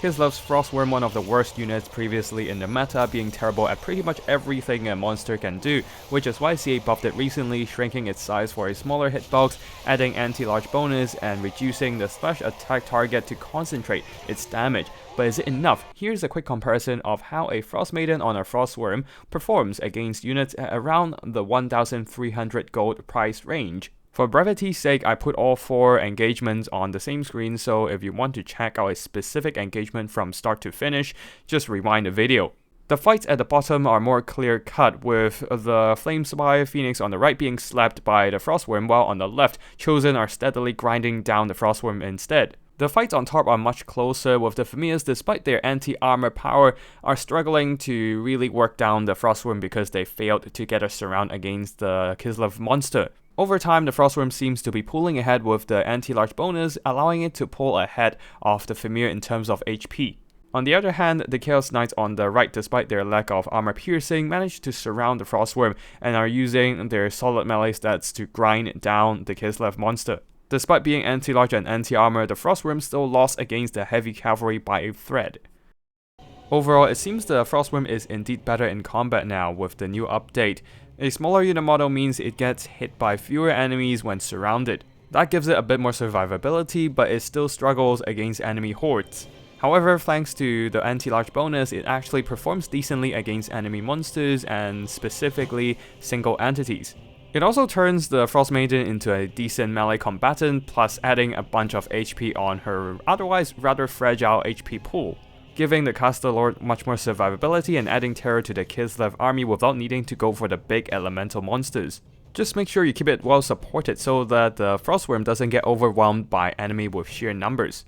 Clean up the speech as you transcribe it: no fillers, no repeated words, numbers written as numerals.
Kislev's Frostworm, one of the worst units previously in the meta, being terrible at pretty much everything a monster can do, which is why CA buffed it recently, shrinking its size for a smaller hitbox, adding anti-large bonus, and reducing the slash attack target to concentrate its damage. But is it enough? Here's a quick comparison of how a Frost Maiden on a Frostworm performs against units at around the 1,300 gold price range. For brevity's sake, I put all 4 engagements on the same screen, so if you want to check out a specific engagement from start to finish, just rewind the video. The fights at the bottom are more clear-cut, with the Flamespire Phoenix on the right being slapped by the Frostworm, while on the left, Chosen are steadily grinding down the Frostworm instead. The fights on top are much closer, with the Familiars, despite their anti-armor power, are struggling to really work down the Frostworm because they failed to get a surround against the Kislev monster. Over time, the Frostworm seems to be pulling ahead with the anti-large bonus, allowing it to pull ahead of the Familiar in terms of HP. On the other hand, the Chaos Knights on the right, despite their lack of armor piercing, managed to surround the Frostworm and are using their solid melee stats to grind down the Kislev monster. Despite being anti-large and anti-armor, the Frostworm still lost against the heavy cavalry by a thread. Overall, it seems the Frostworm is indeed better in combat now with the new update. A smaller unit model means it gets hit by fewer enemies when surrounded. That gives it a bit more survivability, but it still struggles against enemy hordes. However, thanks to the anti-large bonus, it actually performs decently against enemy monsters and specifically single entities. It also turns the Frost Maiden into a decent melee combatant, plus adding a bunch of HP on her otherwise rather fragile HP pool, giving the Caster Lord much more survivability and adding terror to the Kislev army without needing to go for the big elemental monsters. Just make sure you keep it well supported so that the Frostworm doesn't get overwhelmed by enemy with sheer numbers.